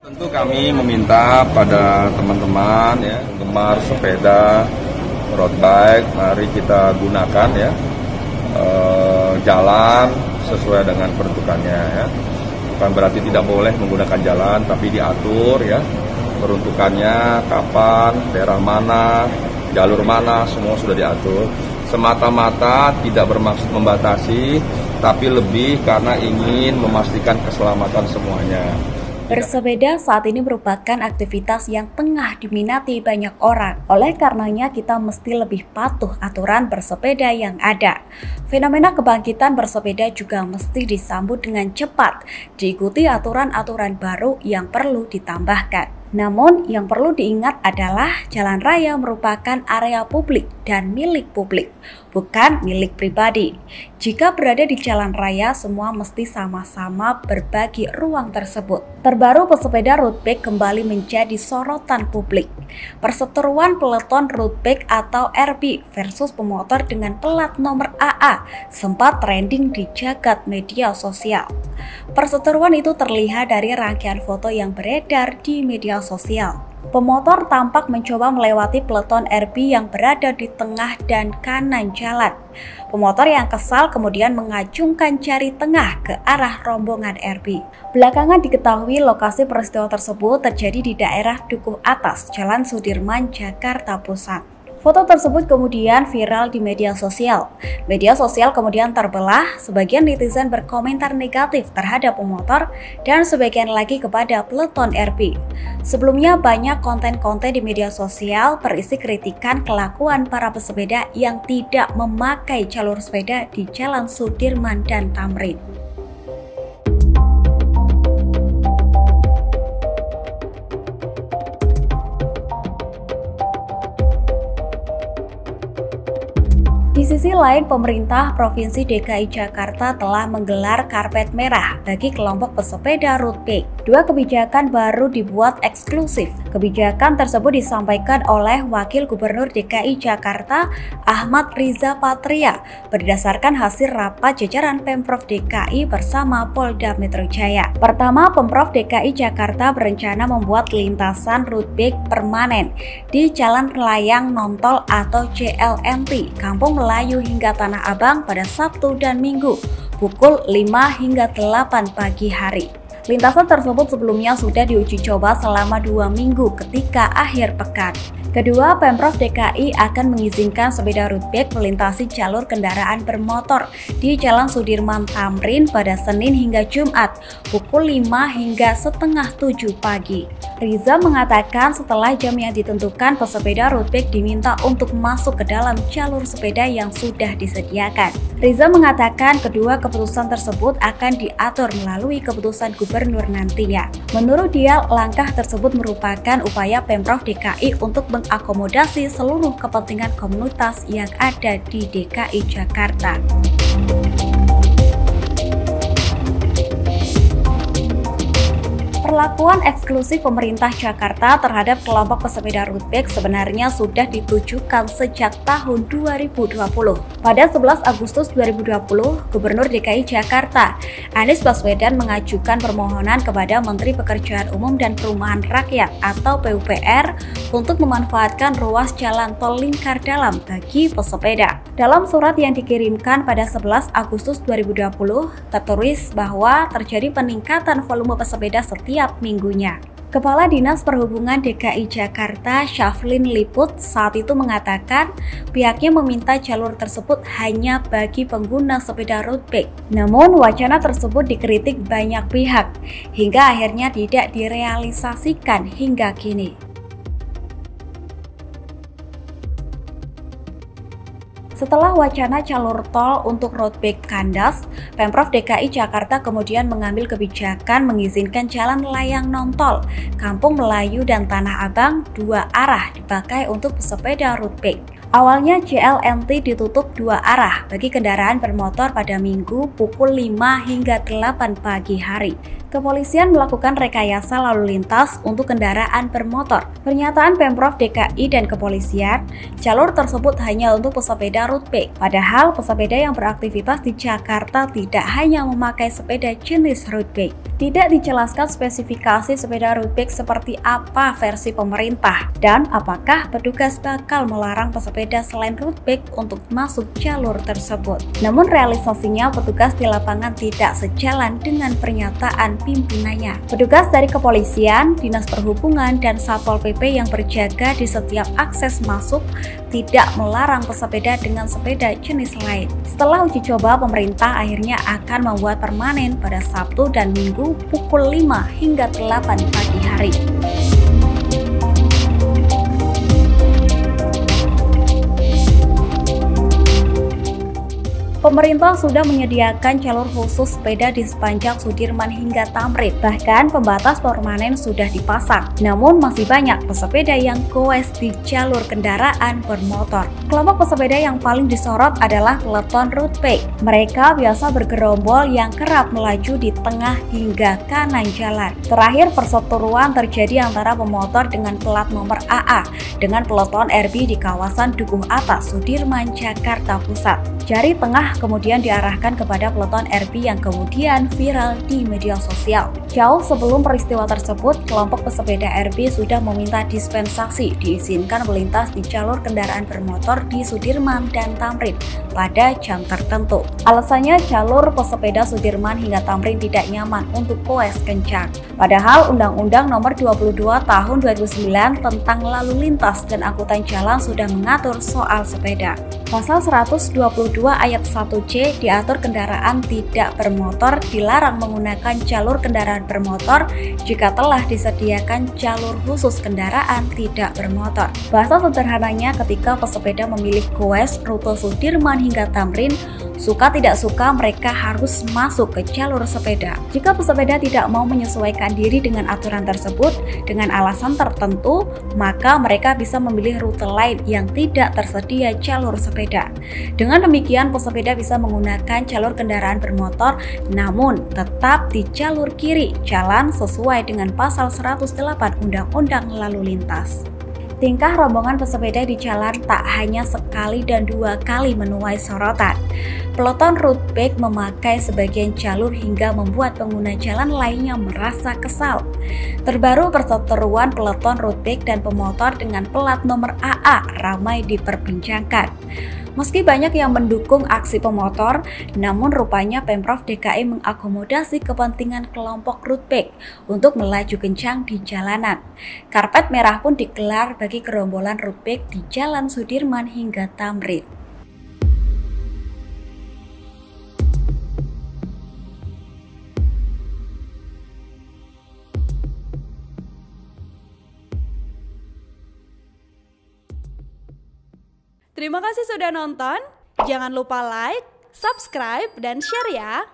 Tentu kami meminta pada teman-teman ya, gemar sepeda, road bike, mari kita gunakan ya, jalan sesuai dengan peruntukannya ya. Bukan berarti tidak boleh menggunakan jalan, tapi diatur ya, peruntukannya kapan, daerah mana, jalur mana, semua sudah diatur. Semata-mata tidak bermaksud membatasi, tapi lebih karena ingin memastikan keselamatan semuanya. Bersepeda saat ini merupakan aktivitas yang tengah diminati banyak orang. Oleh karenanya kita mesti lebih patuh aturan bersepeda yang ada. Fenomena kebangkitan bersepeda juga mesti disambut dengan cepat, diikuti aturan-aturan baru yang perlu ditambahkan. Namun yang perlu diingat adalah jalan raya merupakan area publik dan milik publik, bukan milik pribadi. Jika berada di jalan raya, semua mesti sama-sama berbagi ruang tersebut. Terbaru, pesepeda road bike kembali menjadi sorotan publik. Perseteruan peleton road bike atau RB versus pemotor dengan plat nomor AA sempat trending di jagat media sosial. Perseteruan itu terlihat dari rangkaian foto yang beredar di media sosial. Pemotor tampak mencoba melewati peleton RB yang berada di tengah dan kanan jalan. Pemotor yang kesal kemudian mengacungkan jari tengah ke arah rombongan RB. Belakangan diketahui lokasi peristiwa tersebut terjadi di daerah Dukuh Atas, Jalan Sudirman, Jakarta Pusat. Foto tersebut kemudian viral di media sosial. Media sosial kemudian terbelah, sebagian netizen berkomentar negatif terhadap pemotor dan sebagian lagi kepada peleton RB. Sebelumnya banyak konten-konten di media sosial berisi kritikan kelakuan para pesepeda yang tidak memakai jalur sepeda di Jalan Sudirman dan Tamrin. Di sisi lain, pemerintah Provinsi DKI Jakarta telah menggelar karpet merah bagi kelompok pesepeda road bike. Dua kebijakan baru dibuat eksklusif. Kebijakan tersebut disampaikan oleh Wakil Gubernur DKI Jakarta Ahmad Riza Patria berdasarkan hasil rapat jajaran Pemprov DKI bersama Polda Metro Jaya. Pertama, Pemprov DKI Jakarta berencana membuat lintasan road bike permanen di Jalan Layang Nontol atau JLNT, Kampung Melayu hingga Tanah Abang pada Sabtu dan Minggu pukul 5 hingga 8 pagi hari. Lintasan tersebut sebelumnya sudah diuji coba selama 2 minggu ketika akhir pekan. Kedua, Pemprov DKI akan mengizinkan sepeda road bike melintasi jalur kendaraan bermotor di Jalan Sudirman Tamrin pada Senin hingga Jumat pukul 5 hingga setengah 7 pagi. Riza mengatakan setelah jam yang ditentukan, pesepeda road bike diminta untuk masuk ke dalam jalur sepeda yang sudah disediakan. Riza mengatakan kedua keputusan tersebut akan diatur melalui keputusan gubernur nantinya. Menurut dia, langkah tersebut merupakan upaya Pemprov DKI untuk mengakomodasi seluruh kepentingan komunitas yang ada di DKI Jakarta. Perlakuan eksklusif pemerintah Jakarta terhadap kelompok pesepeda road bike sebenarnya sudah ditujukan sejak tahun 2020. Pada 11 Agustus 2020, Gubernur DKI Jakarta Anies Baswedan mengajukan permohonan kepada Menteri Pekerjaan Umum dan Perumahan Rakyat atau PUPR untuk memanfaatkan ruas jalan tol lingkar dalam bagi pesepeda. Dalam surat yang dikirimkan pada 11 Agustus 2020, tertulis bahwa terjadi peningkatan volume pesepeda setiap minggunya. Kepala Dinas Perhubungan DKI Jakarta, Syaflin Liput, saat itu mengatakan pihaknya meminta jalur tersebut hanya bagi pengguna sepeda road bike. Namun wacana tersebut dikritik banyak pihak, hingga akhirnya tidak direalisasikan hingga kini. Setelah wacana jalur tol untuk road bike kandas, Pemprov DKI Jakarta kemudian mengambil kebijakan mengizinkan jalan layang nontol, Kampung Melayu dan Tanah Abang 2 arah dipakai untuk pesepeda road bike. Awalnya JLNT ditutup 2 arah bagi kendaraan bermotor pada Minggu pukul 5 hingga 8 pagi hari. Kepolisian melakukan rekayasa lalu lintas untuk kendaraan bermotor. Pernyataan Pemprov DKI dan kepolisian, jalur tersebut hanya untuk pesepeda road bike. Padahal pesepeda yang beraktivitas di Jakarta tidak hanya memakai sepeda jenis road bike. Tidak dijelaskan spesifikasi sepeda road bike seperti apa versi pemerintah dan apakah petugas bakal melarang pesepeda selain road bike untuk masuk jalur tersebut. Namun realisasinya petugas di lapangan tidak sejalan dengan pernyataan pimpinannya. Petugas dari kepolisian, dinas perhubungan, dan Satpol PP yang berjaga di setiap akses masuk tidak melarang pesepeda dengan sepeda jenis lain. Setelah uji coba, pemerintah akhirnya akan membuat permanen pada Sabtu dan Minggu pukul 5 hingga 8 pagi hari. Pemerintah sudah menyediakan jalur khusus sepeda di sepanjang Sudirman hingga Tamrin. Bahkan pembatas permanen sudah dipasang. Namun masih banyak pesepeda yang goes di jalur kendaraan bermotor. Kelompok pesepeda yang paling disorot adalah peleton road bike. Mereka biasa bergerombol yang kerap melaju di tengah hingga kanan jalan. Terakhir perseteruan terjadi antara pemotor dengan plat nomor AA dengan peleton RB di kawasan Dukuh Atas, Sudirman, Jakarta Pusat. Jari tengah kemudian diarahkan kepada peleton RB yang kemudian viral di media sosial. Jauh sebelum peristiwa tersebut, kelompok pesepeda RB sudah meminta dispensasi diizinkan melintas di jalur kendaraan bermotor di Sudirman dan Tamrin pada jam tertentu. Alasannya jalur pesepeda Sudirman hingga Tamrin tidak nyaman untuk goes kencang. Padahal Undang-Undang Nomor 22 Tahun 2009 tentang lalu lintas dan angkutan jalan sudah mengatur soal sepeda. Pasal 122 ayat 1C diatur kendaraan tidak bermotor dilarang menggunakan jalur kendaraan bermotor jika telah disediakan jalur khusus kendaraan tidak bermotor. Bahasa sederhananya ketika pesepeda memilih goes rute Sudirman hingga Tamrin, suka tidak suka mereka harus masuk ke jalur sepeda. Jika pesepeda tidak mau menyesuaikan diri dengan aturan tersebut dengan alasan tertentu, maka mereka bisa memilih rute lain yang tidak tersedia jalur sepeda. Dengan demikian, pesepeda bisa menggunakan jalur kendaraan bermotor namun tetap di jalur kiri jalan sesuai dengan pasal 108 Undang-Undang Lalu Lintas. Tingkah rombongan pesepeda di jalan tak hanya sekali dan dua kali menuai sorotan. Peleton road bike memakai sebagian jalur hingga membuat pengguna jalan lainnya merasa kesal. Terbaru perseteruan peleton road bike dan pemotor dengan plat nomor AA ramai diperbincangkan. Meski banyak yang mendukung aksi pemotor, namun rupanya Pemprov DKI mengakomodasi kepentingan kelompok road bike untuk melaju kencang di jalanan. Karpet merah pun digelar bagi gerombolan road bike di Jalan Sudirman hingga Tamrin. Terima kasih sudah nonton. Jangan lupa like, subscribe, dan share ya.